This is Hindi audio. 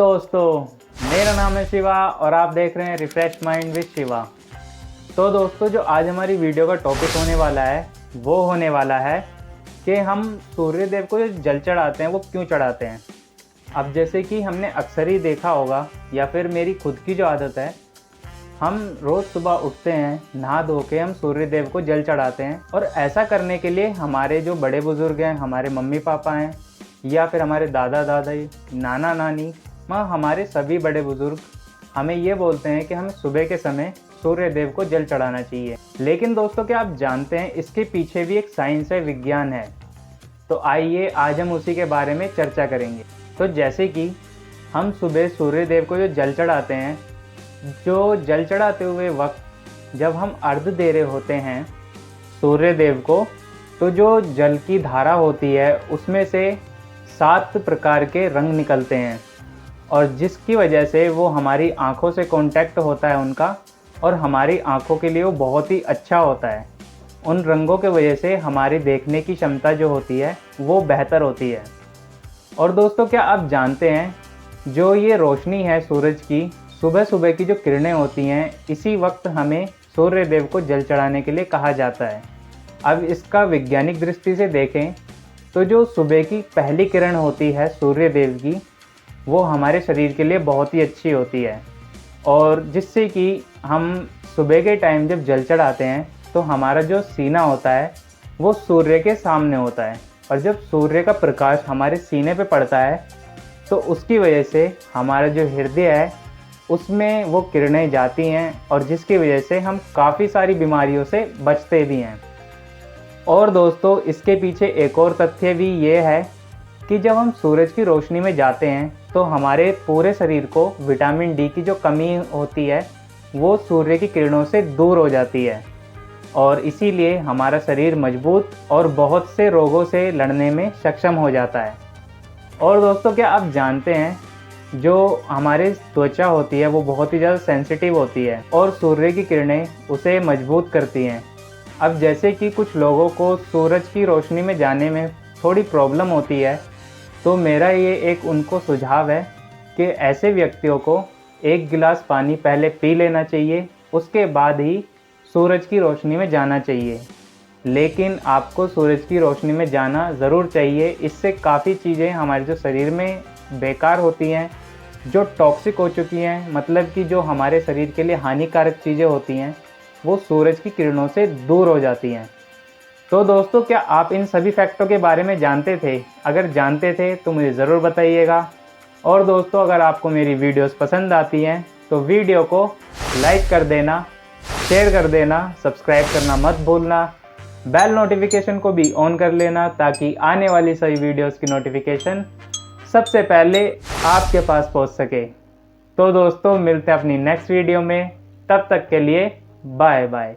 दोस्तों, मेरा नाम है शिवा और आप देख रहे हैं रिफ्रेश माइंड विद शिवा। तो दोस्तों, जो आज हमारी वीडियो का टॉपिक होने वाला है वो होने वाला है कि हम सूर्य देव को जो जल चढ़ाते हैं वो क्यों चढ़ाते हैं। अब जैसे कि हमने अक्सर ही देखा होगा या फिर मेरी खुद की जो आदत है, हम रोज़ सुबह उठते हैं, नहा धो के हम सूर्य देव को जल चढ़ाते हैं। और ऐसा करने के लिए हमारे जो बड़े बुज़ुर्ग हैं, हमारे मम्मी पापा हैं या फिर हमारे दादा दादी, नाना नानी, हमारे सभी बड़े बुज़ुर्ग हमें ये बोलते हैं कि हमें सुबह के समय सूर्य देव को जल चढ़ाना चाहिए। लेकिन दोस्तों, क्या आप जानते हैं इसके पीछे भी एक साइंस है, विज्ञान है। तो आइए आज हम उसी के बारे में चर्चा करेंगे। तो जैसे कि हम सुबह सूर्य देव को जो जल चढ़ाते हैं, जो जल चढ़ाते हुए वक्त जब हम अर्घ दे रहे होते हैं सूर्य देव को, तो जो जल की धारा होती है उसमें से 7 प्रकार के रंग निकलते हैं और जिसकी वजह से वो हमारी आँखों से कांटेक्ट होता है उनका, और हमारी आँखों के लिए वो बहुत ही अच्छा होता है। उन रंगों के वजह से हमारी देखने की क्षमता जो होती है वो बेहतर होती है। और दोस्तों, क्या आप जानते हैं जो ये रोशनी है सूरज की, सुबह सुबह की जो किरणें होती हैं, इसी वक्त हमें सूर्य देव को जल चढ़ाने के लिए कहा जाता है। अब इसका वैज्ञानिक दृष्टि से देखें तो जो सुबह की पहली किरण होती है सूर्य देव की, वो हमारे शरीर के लिए बहुत ही अच्छी होती है। और जिससे कि हम सुबह के टाइम जब जल चढ़ाते हैं तो हमारा जो सीना होता है वो सूर्य के सामने होता है, और जब सूर्य का प्रकाश हमारे सीने पे पड़ता है तो उसकी वजह से हमारा जो हृदय है उसमें वो किरणें जाती हैं, और जिसकी वजह से हम काफ़ी सारी बीमारियों से बचते भी हैं। और दोस्तों, इसके पीछे एक और तथ्य भी ये है कि जब हम सूरज की रोशनी में जाते हैं तो हमारे पूरे शरीर को विटामिन डी की जो कमी होती है वो सूर्य की किरणों से दूर हो जाती है, और इसीलिए हमारा शरीर मजबूत और बहुत से रोगों से लड़ने में सक्षम हो जाता है। और दोस्तों, क्या आप जानते हैं जो हमारी त्वचा होती है वो बहुत ही ज़्यादा सेंसिटिव होती है और सूर्य की किरणें उसे मजबूत करती हैं। अब जैसे कि कुछ लोगों को सूरज की रोशनी में जाने में थोड़ी प्रॉब्लम होती है, तो मेरा ये एक उनको सुझाव है कि ऐसे व्यक्तियों को 1 गिलास पानी पहले पी लेना चाहिए, उसके बाद ही सूरज की रोशनी में जाना चाहिए। लेकिन आपको सूरज की रोशनी में जाना ज़रूर चाहिए, इससे काफ़ी चीज़ें हमारे जो शरीर में बेकार होती हैं, जो टॉक्सिक हो चुकी हैं, मतलब कि जो हमारे शरीर के लिए हानिकारक चीज़ें होती हैं, वो सूरज की किरणों से दूर हो जाती हैं। तो दोस्तों, क्या आप इन सभी फैक्टों के बारे में जानते थे? अगर जानते थे तो मुझे ज़रूर बताइएगा। और दोस्तों, अगर आपको मेरी वीडियोस पसंद आती हैं तो वीडियो को लाइक कर देना, शेयर कर देना, सब्सक्राइब करना मत भूलना, बेल नोटिफिकेशन को भी ऑन कर लेना ताकि आने वाली सभी वीडियोस की नोटिफिकेशन सबसे पहले आपके पास पहुंच सके। तो दोस्तों, मिलते हैं अपनी नेक्स्ट वीडियो में, तब तक के लिए बाय बाय।